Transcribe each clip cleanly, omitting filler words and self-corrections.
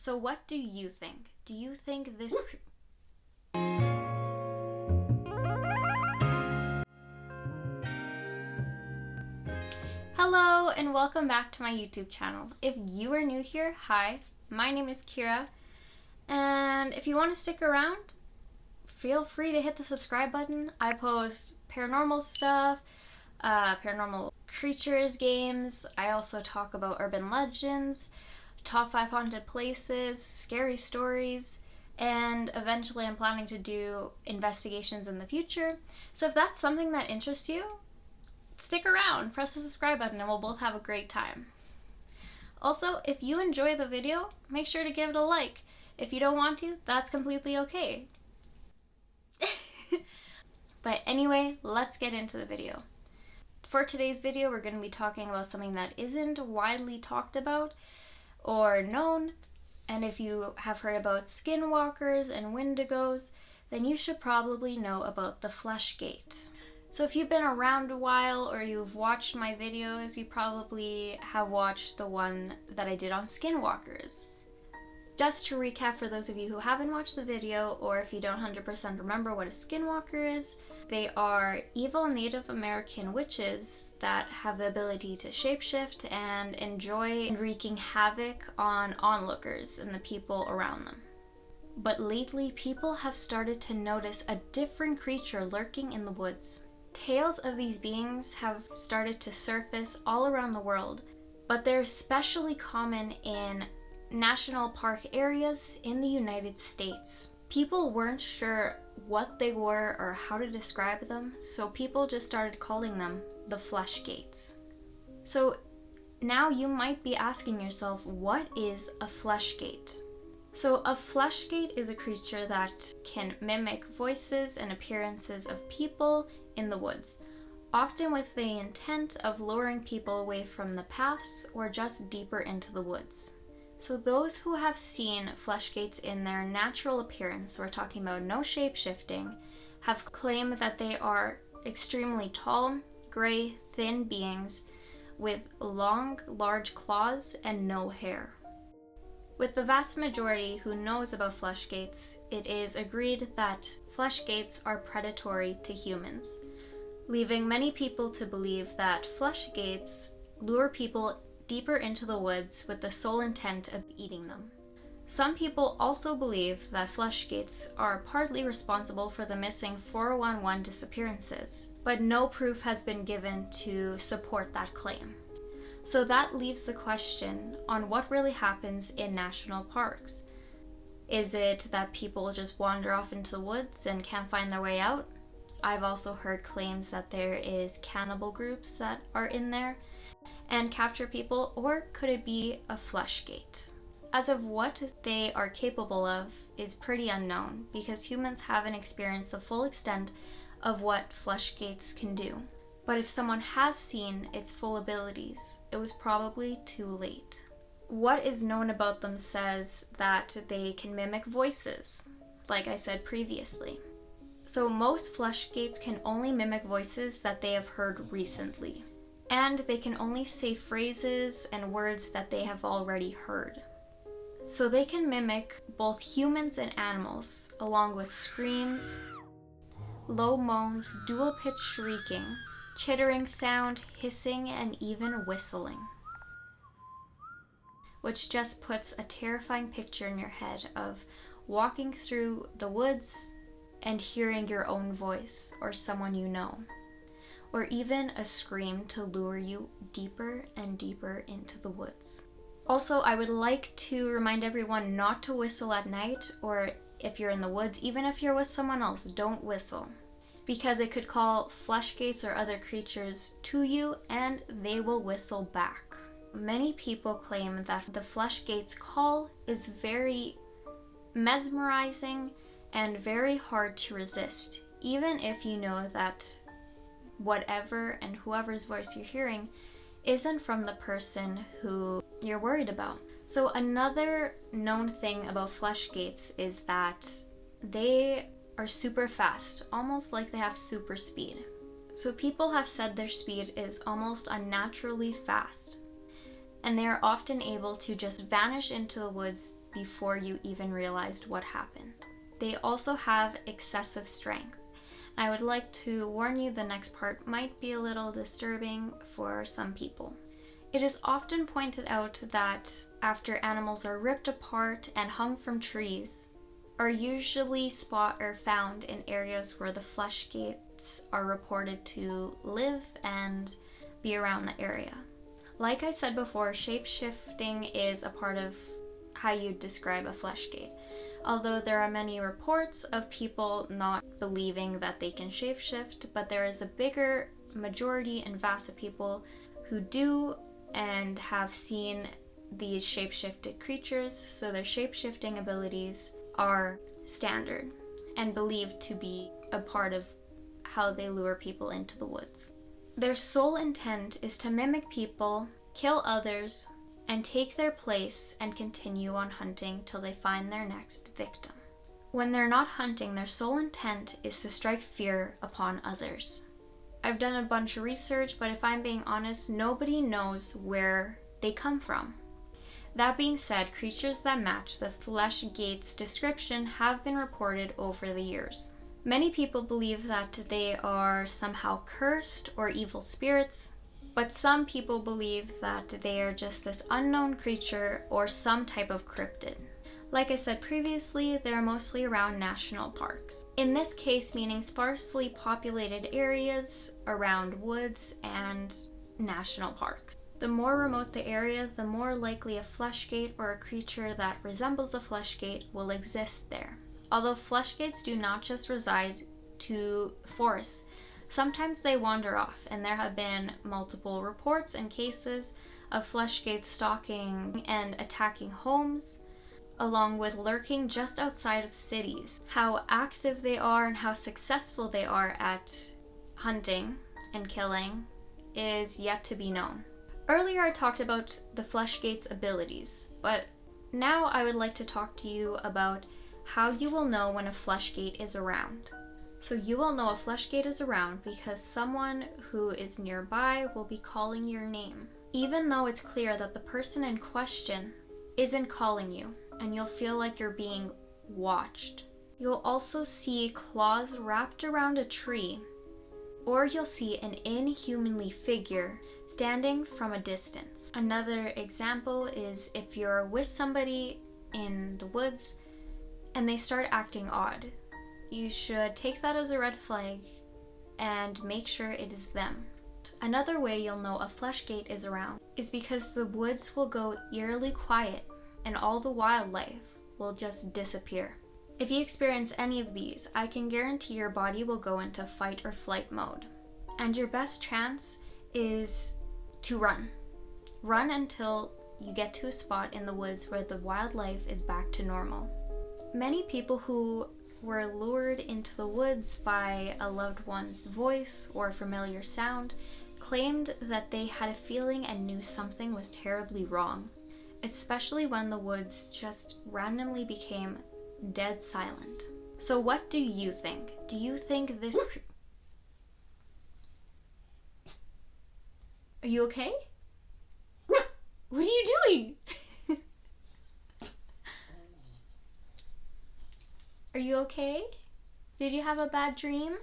So what do you think? Do you think this... Hello and welcome back to my YouTube channel. If you are new here, hi, my name is Keera, and if you want to stick around, feel free to hit the subscribe button. I post paranormal stuff, paranormal creatures games. I also talk about urban legends, top 5 haunted places, scary stories, and eventually I'm planning to do investigations in the future. So if that's something that interests you, stick around, press the subscribe button, and we'll both have a great time. Also, if you enjoy the video, make sure to give it a like. If you don't want to, that's completely okay. But anyway, let's get into the video. For today's video, we're going to be talking about something that isn't widely talked about or known, and if you have heard about skinwalkers and wendigos, then you should probably know about the Fleshgait. So if you've been around a while or you've watched my videos, you probably have watched the one that I did on skinwalkers. Just to recap for those of you who haven't watched the video, or if you don't 100% remember what a skinwalker is, they are evil Native American witches that have the ability to shapeshift and enjoy wreaking havoc on onlookers and the people around them. But lately, people have started to notice a different creature lurking in the woods. Tales of these beings have started to surface all around the world, but they're especially common in national park areas in the United States. People weren't sure what they were or how to describe them, so people just started calling them the Fleshgaits. So now you might be asking yourself, what is a Fleshgait? So a Fleshgait is a creature that can mimic voices and appearances of people in the woods, often with the intent of luring people away from the paths or just deeper into the woods. So those who have seen Fleshgaits in their natural appearance, we're talking about no shape-shifting, have claimed that they are extremely tall, gray, thin beings with long, large claws and no hair. With the vast majority who knows about Fleshgaits, it is agreed that Fleshgaits are predatory to humans, leaving many people to believe that Fleshgaits lure people deeper into the woods with the sole intent of eating them. Some people also believe that Fleshgaits are partly responsible for the missing 411 disappearances, but no proof has been given to support that claim. So that leaves the question on what really happens in national parks. Is it that people just wander off into the woods and can't find their way out? I've also heard claims that there is cannibal groups that are in there and capture people, or could it be a Fleshgait? As of what they are capable of is pretty unknown because humans haven't experienced the full extent of what Fleshgaits can do. But if someone has seen its full abilities, it was probably too late. What is known about them says that they can mimic voices, like I said previously. So most Fleshgaits can only mimic voices that they have heard recently, and they can only say phrases and words that they have already heard. So they can mimic both humans and animals, along with screams, low moans, dual-pitched shrieking, chittering sound, hissing, and even whistling. Which just puts a terrifying picture in your head of walking through the woods and hearing your own voice or someone you know, or even a scream to lure you deeper and deeper into the woods. Also, I would like to remind everyone not to whistle at night, or if you're in the woods, even if you're with someone else, don't whistle, because it could call Fleshgaits or other creatures to you and they will whistle back. Many people claim that the Fleshgaits' call is very mesmerizing and very hard to resist, even if you know that whatever and whoever's voice you're hearing isn't from the person who you're worried about. So another known thing about Fleshgaits is that they are super fast, almost like they have super speed. So people have said their speed is almost unnaturally fast, and they are often able to just vanish into the woods before you even realized what happened. They also have excessive strength. I would like to warn you the next part might be a little disturbing for some people. It is often pointed out that after animals are ripped apart and hung from trees, are usually found in areas where the Fleshgaits are reported to live and be around the area. Like I said before, shape-shifting is a part of how you describe a Fleshgait. Although there are many reports of people not believing that they can shapeshift, but there is a bigger majority and vast of people who do and have seen these shapeshifted creatures, so their shapeshifting abilities are standard and believed to be a part of how they lure people into the woods. Their sole intent is to mimic people, kill others, and take their place and continue on hunting till they find their next victim. When they're not hunting, their sole intent is to strike fear upon others. I've done a bunch of research, but if I'm being honest, nobody knows where they come from. That being said, creatures that match the Fleshgaits description have been reported over the years. Many people believe that they are somehow cursed or evil spirits, but some people believe that they are just this unknown creature or some type of cryptid. Like I said previously, they're mostly around national parks. In this case, meaning sparsely populated areas around woods and national parks. The more remote the area, the more likely a Fleshgait or a creature that resembles a Fleshgait will exist there. Although Fleshgaits do not just reside to forests, sometimes they wander off, and there have been multiple reports and cases of Fleshgaits stalking and attacking homes, along with lurking just outside of cities. How active they are and how successful they are at hunting and killing is yet to be known. Earlier I talked about the Fleshgaits' abilities, but now I would like to talk to you about how you will know when a Fleshgait is around. So you will know a Fleshgait is around because someone who is nearby will be calling your name, even though it's clear that the person in question isn't calling you, and you'll feel like you're being watched. You'll also see claws wrapped around a tree, or you'll see an inhumanly figure standing from a distance. Another example is if you're with somebody in the woods and they start acting odd. You should take that as a red flag and make sure it is them. Another way you'll know a Fleshgait is around is because the woods will go eerily quiet and all the wildlife will just disappear. If you experience any of these, I can guarantee your body will go into fight or flight mode. And your best chance is to run. Run until you get to a spot in the woods where the wildlife is back to normal. Many people who were lured into the woods by a loved one's voice or familiar sound claimed that they had a feeling and knew something was terribly wrong, especially when the woods just randomly became dead silent. So what do you think? Do you think this... Are you okay? What are you doing? Are you okay? Did you have a bad dream?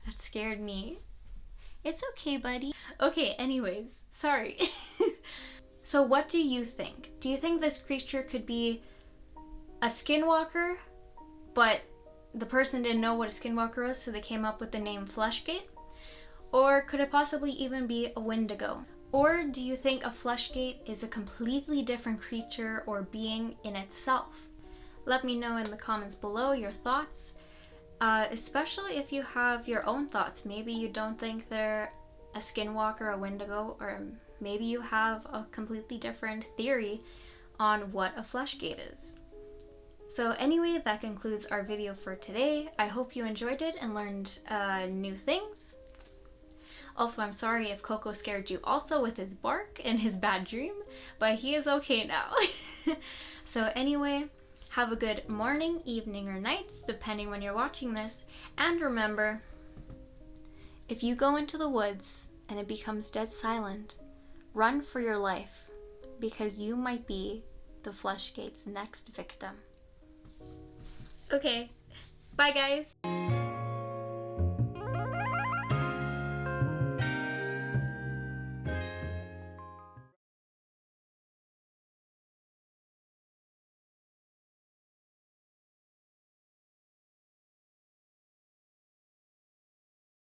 That scared me. It's okay, buddy. Okay, anyways, sorry. So what do you think? Do you think this creature could be a skinwalker, but the person didn't know what a skinwalker was, so they came up with the name Fleshgait? Or could it possibly even be a Wendigo? Or do you think a Fleshgait is a completely different creature or being in itself? Let me know in the comments below your thoughts, especially if you have your own thoughts. Maybe you don't think they're a skinwalker, a Wendigo, or maybe you have a completely different theory on what a Fleshgait is. So anyway, that concludes our video for today. I hope you enjoyed it and learned new things. Also, I'm sorry if Coco scared you also with his bark and his bad dream, but he is okay now. So anyway, have a good morning, evening, or night, depending when you're watching this. And remember, if you go into the woods and it becomes dead silent, run for your life. because you might be the Fleshgaits' next victim. Okay, bye guys!